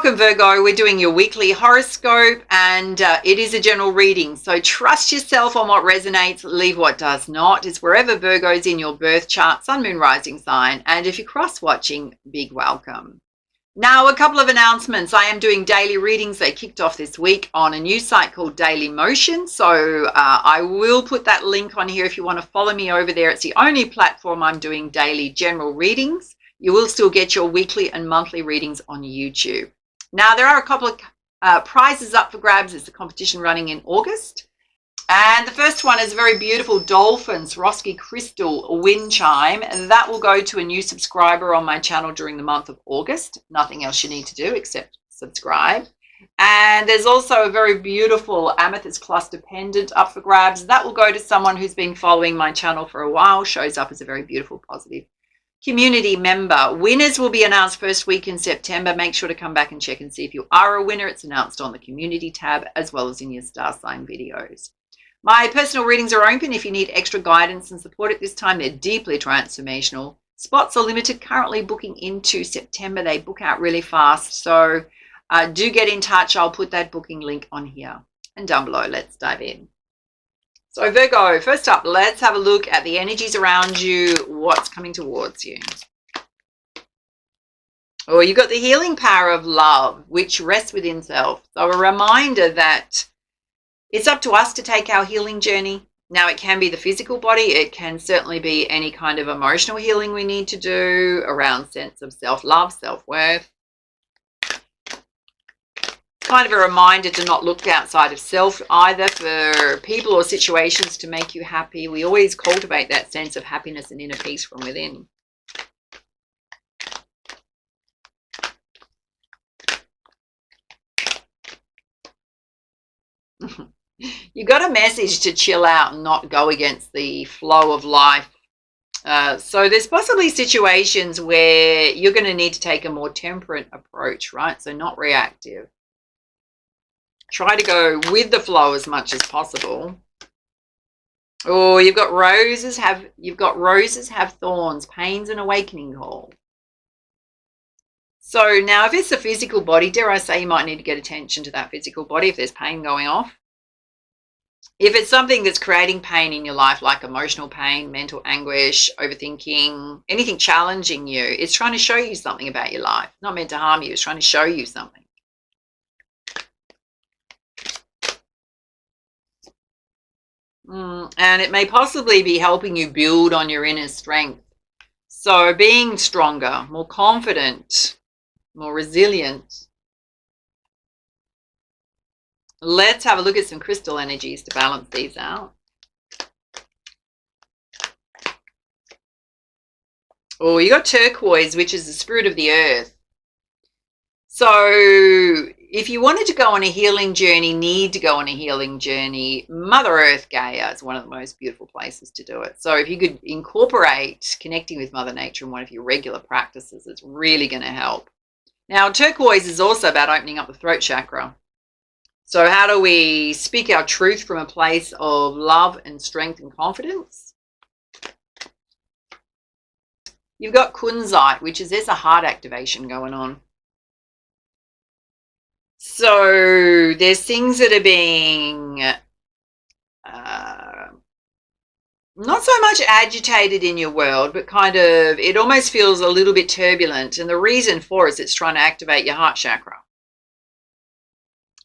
Welcome, Virgo. We're doing your weekly horoscope, and it is a general reading. So trust yourself on what resonates, leave what does not. It's wherever Virgo's in your birth chart, sun, moon, rising sign. And if you're cross-watching, big welcome. Now, a couple of announcements. I am doing daily readings. They kicked off this week on a new site called Daily Motion. So I will put that link on here if you want to follow me over there. It's the only platform I'm doing daily general readings. You will still get your weekly and monthly readings on YouTube. Now, there are a couple of prizes up for grabs. There's a competition running in August. And the first one is a very beautiful dolphin Swarovski crystal wind chime. And that will go to a new subscriber on my channel during the month of August. Nothing else you need to do except subscribe. And there's also a very beautiful amethyst cluster pendant up for grabs. That will go to someone who's been following my channel for a while. Shows up as a very beautiful, positive community member. Winners will be announced first week in September. Make sure to come back and check and see if you are a winner. It's announced on the community tab as well as in your star sign videos. My personal readings are open if you need extra guidance and support at this time. They're deeply transformational. Spots are limited, currently booking into September. They book out really fast. So do get in touch. I'll put that booking link on here and down below. Let's dive in. So Virgo, first up, let's have a look at the energies around you. What's coming towards you? Oh, you've got the healing power of love, which rests within self. So a reminder that it's up to us to take our healing journey. Now, it can be the physical body. It can certainly be any kind of emotional healing we need to do around sense of self-love, self-worth. Kind of a reminder to not look outside of self either for people or situations to make you happy. We always cultivate that sense of happiness and inner peace from within. You got a message to chill out and not go against the flow of life. So there's possibly situations where you're going to need to take a more temperate approach, right? So not reactive. Try to go with the flow as much as possible. Oh, you've got roses have thorns, pains and awakening call. So now if it's a physical body, dare I say, you might need to get attention to that physical body if there's pain going off. If it's something that's creating pain in your life, like emotional pain, mental anguish, overthinking, anything challenging you, it's trying to show you something about your life. Not meant to harm you, it's trying to show you something. And it may possibly be helping you build on your inner strength. So being stronger, more confident, more resilient. Let's have a look at some crystal energies to balance these out. Oh, you got turquoise, which is the spirit of the earth. So if you wanted to go on a healing journey, Mother Earth Gaia is one of the most beautiful places to do it. So if you could incorporate connecting with Mother Nature in one of your regular practices, it's really going to help. Now, turquoise is also about opening up the throat chakra. So how do we speak our truth from a place of love and strength and confidence? You've got kunzite, which is there's a heart activation going on. So there's things that are being not so much agitated in your world, but kind of, it almost feels a little bit turbulent. And the reason for it is it's trying to activate your heart chakra.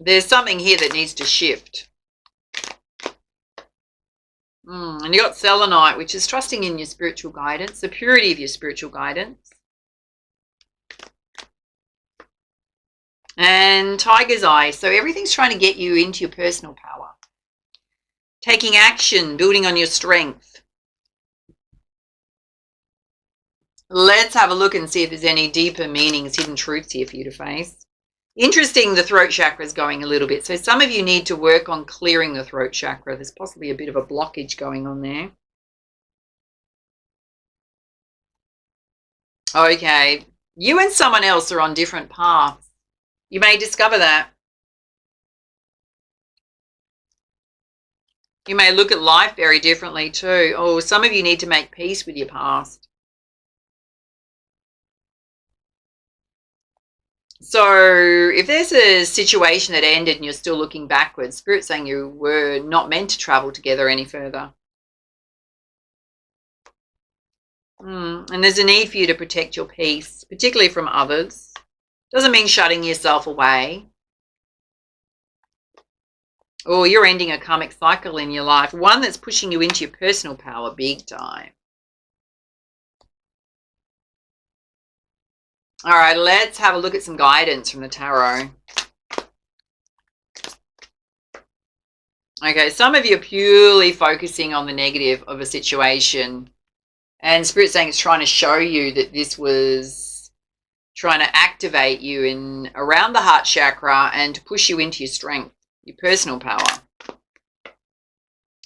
There's something here that needs to shift. And you got selenite, which is trusting in your spiritual guidance, the purity of your spiritual guidance. And tiger's eye. So everything's trying to get you into your personal power. Taking action, building on your strength. Let's have a look and see if there's any deeper meanings, hidden truths here for you to face. Interesting, the throat chakra is going a little bit. So some of you need to work on clearing the throat chakra. There's possibly a bit of a blockage going on there. Okay, you and someone else are on different paths. You may discover that. You may look at life very differently too. Oh, some of you need to make peace with your past. So if there's a situation that ended and you're still looking backwards, Spirit's saying you were not meant to travel together any further. And there's a need for you to protect your peace, particularly from others. Doesn't mean shutting yourself away. Or you're ending a karmic cycle in your life, one that's pushing you into your personal power big time. All right, let's have a look at some guidance from the tarot. Okay, some of you are purely focusing on the negative of a situation. And Spirit's saying it's trying to show you that this was trying to activate you in around the heart chakra and to push you into your strength, your personal power.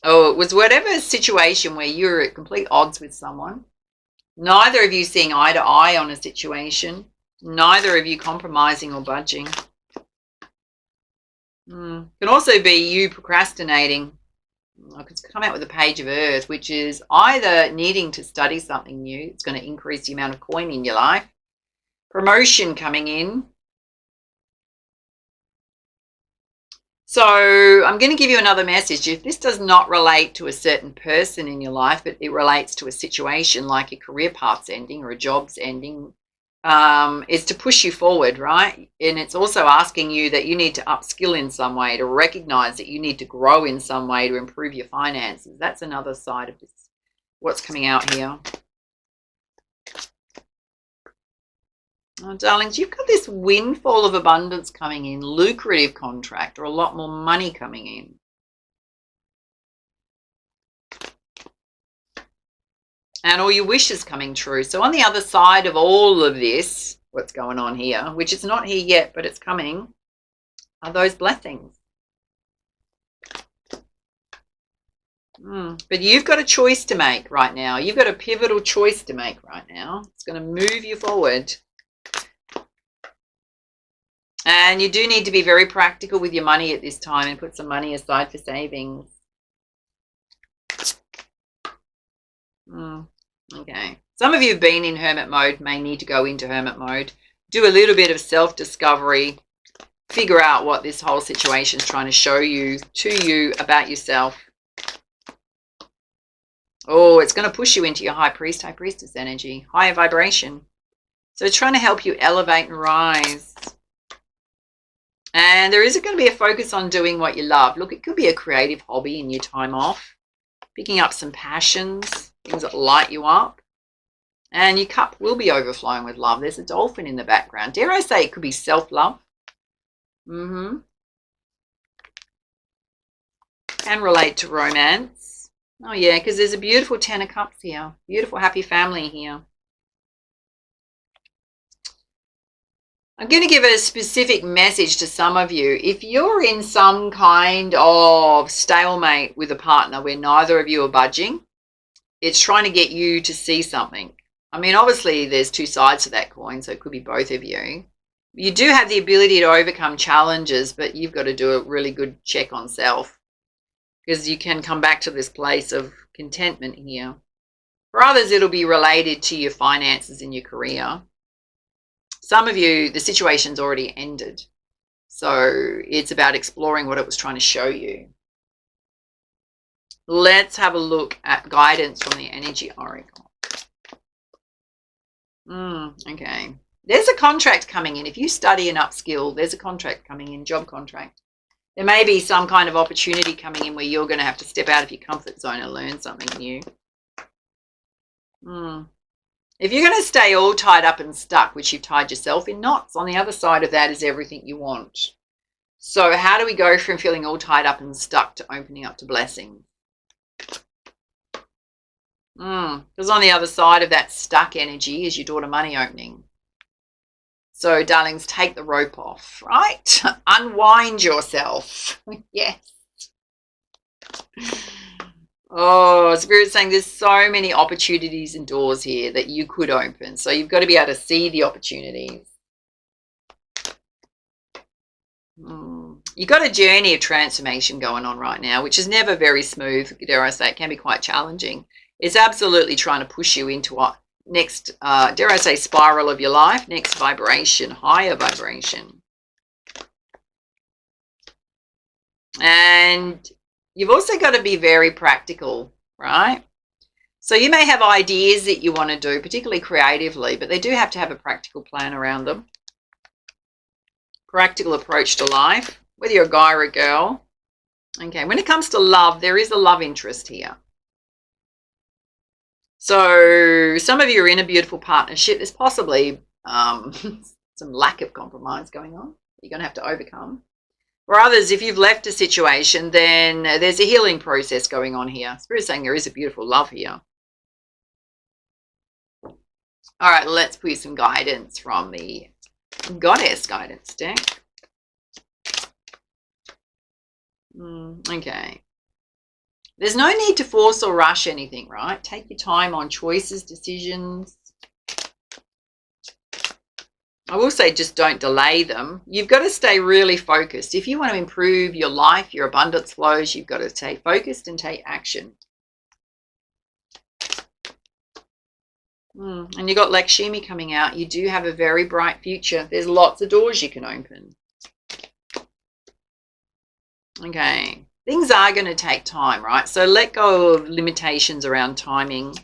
Oh, it was whatever situation where you're at complete odds with someone. Neither of you seeing eye to eye on a situation. Neither of you compromising or budging. Can also be you procrastinating. I could come out with a Page of Earth, which is either needing to study something new. It's going to increase the amount of coin in your life. Promotion coming in. So I'm going to give you another message. If this does not relate to a certain person in your life, but it relates to a situation like a career path's ending or a job's ending, is to push you forward, right? And it's also asking you that you need to upskill in some way, to recognize that you need to grow in some way to improve your finances. That's another side of this, what's coming out here. Oh, darlings, you've got this windfall of abundance coming in, lucrative contract, or a lot more money coming in. And all your wishes coming true. So on the other side of all of this, what's going on here, which is not here yet, but it's coming, are those blessings. But you've got a choice to make right now. You've got a pivotal choice to make right now. It's going to move you forward. And you do need to be very practical with your money at this time and put some money aside for savings. Okay. Some of you have been in hermit mode, may need to go into hermit mode. Do a little bit of self-discovery. Figure out what this whole situation is trying to show you, to you, about yourself. Oh, it's going to push you into your high priest, high priestess energy, higher vibration. So it's trying to help you elevate and rise. And there is going to be a focus on doing what you love. Look, it could be a creative hobby in your time off. Picking up some passions, things that light you up. And your cup will be overflowing with love. There's a dolphin in the background. Dare I say it could be self-love. Can relate to romance. Oh, yeah, because there's a beautiful 10 of Cups here. Beautiful, happy family here. I'm going to give a specific message to some of you. If you're in some kind of stalemate with a partner where neither of you are budging, it's trying to get you to see something. I mean, obviously, there's two sides to that coin, so it could be both of you. You do have the ability to overcome challenges, but you've got to do a really good check on self because you can come back to this place of contentment here. For others, it'll be related to your finances and your career. Some of you, the situation's already ended. So it's about exploring what it was trying to show you. Let's have a look at guidance from the Energy Oracle. Okay. There's a contract coming in. If you study and upskill, there's a contract coming in, job contract. There may be some kind of opportunity coming in where you're going to have to step out of your comfort zone and learn something new. If you're going to stay all tied up and stuck, which you've tied yourself in knots, on the other side of that is everything you want. So how do we go from feeling all tied up and stuck to opening up to blessings? Because on the other side of that stuck energy is your daughter money opening. So, darlings, take the rope off, right? Unwind yourself. Yes. Oh, Spirit's saying there's so many opportunities and doors here that you could open. So you've got to be able to see the opportunities. You've got a journey of transformation going on right now, which is never very smooth. Dare I say, it can be quite challenging. It's absolutely trying to push you into next, dare I say, spiral of your life, next vibration, higher vibration. And you've also got to be very practical, right? So you may have ideas that you want to do, particularly creatively, but they do have to have a practical plan around them. Practical approach to life, whether you're a guy or a girl. Okay, when it comes to love, there is a love interest here. So some of you are in a beautiful partnership. There's possibly some lack of compromise going on you're going to have to overcome. For others, if you've left a situation, then there's a healing process going on here. Spirit's saying there is a beautiful love here. All right, let's put some guidance from the Goddess Guidance deck. Okay. There's no need to force or rush anything, right? Take your time on choices, decisions. I will say just don't delay them. You've got to stay really focused. If you want to improve your life, your abundance flows, you've got to stay focused and take action. And you've got Lakshmi coming out. You do have a very bright future. There's lots of doors you can open. Okay. Things are going to take time, right? So let go of limitations around timing.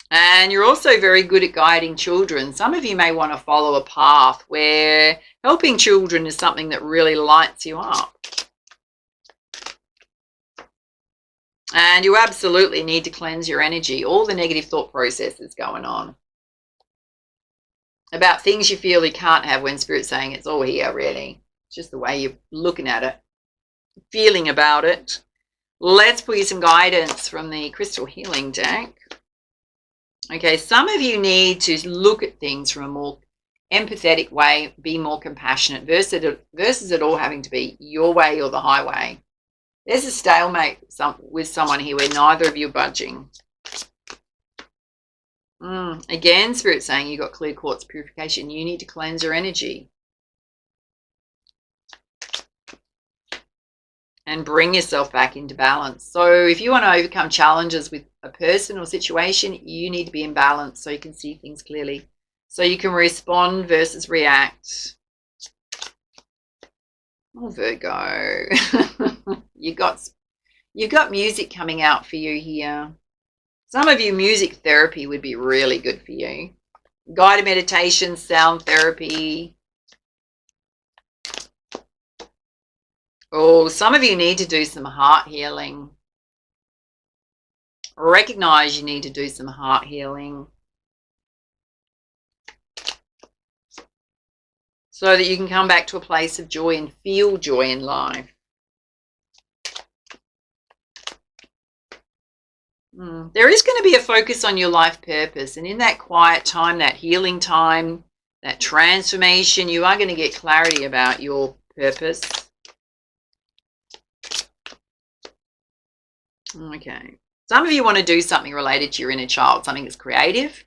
And you're also very good at guiding children. Some of you may want to follow a path where helping children is something that really lights you up. And you absolutely need to cleanse your energy. All the negative thought processes going on about things you feel you can't have, when Spirit's saying it's all here, really. It's just the way you're looking at it, feeling about it. Let's put you some guidance from the Crystal Healing deck. Okay, some of you need to look at things from a more empathetic way, be more compassionate, versus it all having to be your way or the highway. There's a stalemate with someone here where neither of you are budging. Again, Spirit's saying you've got clear quartz purification. You need to cleanse your energy and bring yourself back into balance. So if you want to overcome challenges with a person or situation, you need to be in balance so you can see things clearly, so you can respond versus react. Oh, Virgo. You've got music coming out for you here. Some of you, music therapy would be really good for you. Guided meditation, sound therapy. Oh, some of you need to do some heart healing. Recognize you need to do some heart healing so that you can come back to a place of joy and feel joy in life. There is going to be a focus on your life purpose, and in that quiet time, that healing time, that transformation, you are going to get clarity about your purpose. Okay. Some of you want to do something related to your inner child, something that's creative.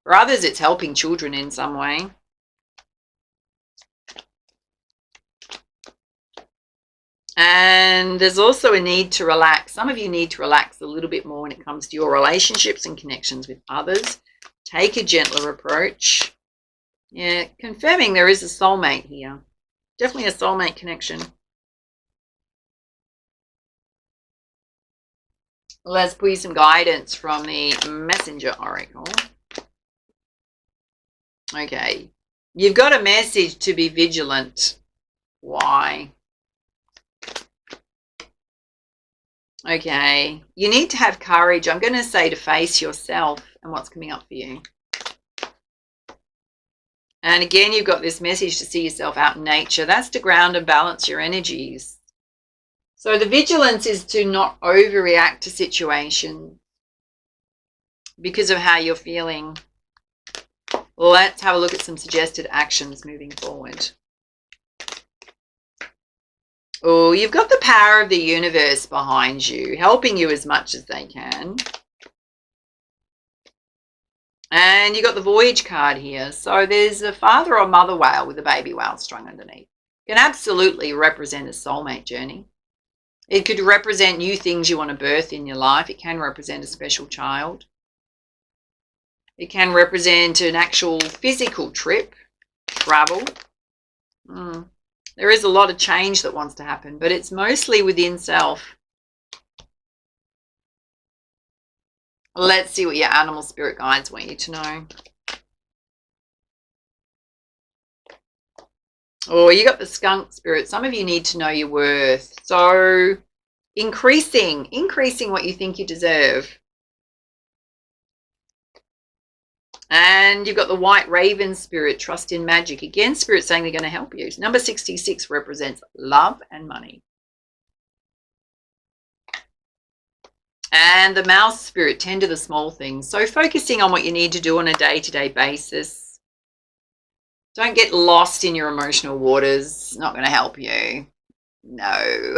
For others, it's helping children in some way. And there's also a need to relax. Some of you need to relax a little bit more when it comes to your relationships and connections with others. Take a gentler approach. Yeah, confirming there is a soulmate here. Definitely a soulmate connection. Let's put you some guidance from the Messenger Oracle. Okay. You've got a message to be vigilant. Why? Okay. You need to have courage. I'm going to say to face yourself and what's coming up for you. And again, you've got this message to see yourself out in nature. That's to ground and balance your energies. So the vigilance is to not overreact to situations because of how you're feeling. Let's have a look at some suggested actions moving forward. Oh, you've got the power of the universe behind you, helping you as much as they can. And you've got the Voyage card here. So there's a father or mother whale with a baby whale strung underneath. Can absolutely represent a soulmate journey. It could represent new things you want to birth in your life. It can represent a special child. It can represent an actual physical trip, travel. There is a lot of change that wants to happen, but it's mostly within self. Let's see what your animal spirit guides want you to know. Oh, you got the skunk spirit. Some of you need to know your worth. So increasing what you think you deserve. And you've got the white raven spirit, trust in magic. Again, spirit saying they're going to help you. Number 66 represents love and money. And the mouse spirit, tend to the small things. So focusing on what you need to do on a day-to-day basis. Don't get lost in your emotional waters. It's not going to help you. No.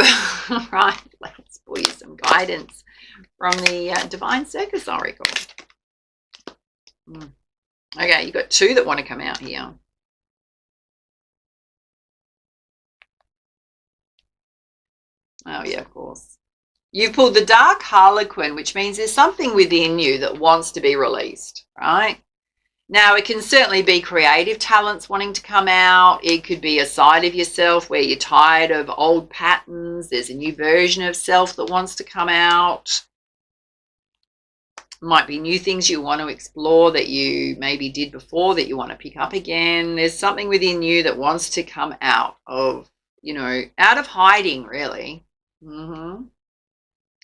Right, let's pull you some guidance from the Divine Circus Oracle. Okay, you've got two that want to come out here. Oh, yeah, of course. You pulled the Dark Harlequin, which means there's something within you that wants to be released, right? Now, it can certainly be creative talents wanting to come out. It could be a side of yourself where you're tired of old patterns. There's a new version of self that wants to come out. Might be new things you want to explore that you maybe did before that you want to pick up again. There's something within you that wants to come out of, out of hiding, really.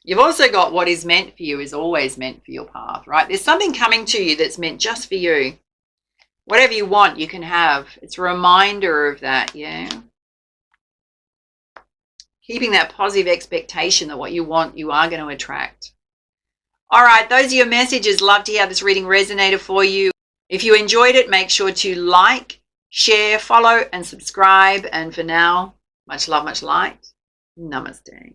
You've also got what is meant for you is always meant for your path, right? There's something coming to you that's meant just for you. Whatever you want, you can have. It's a reminder of that, yeah? Keeping that positive expectation that what you want, you are going to attract. All right, those are your messages. Love to hear how this reading resonated for you. If you enjoyed it, make sure to like, share, follow, and subscribe. And for now, much love, much light. Namaste.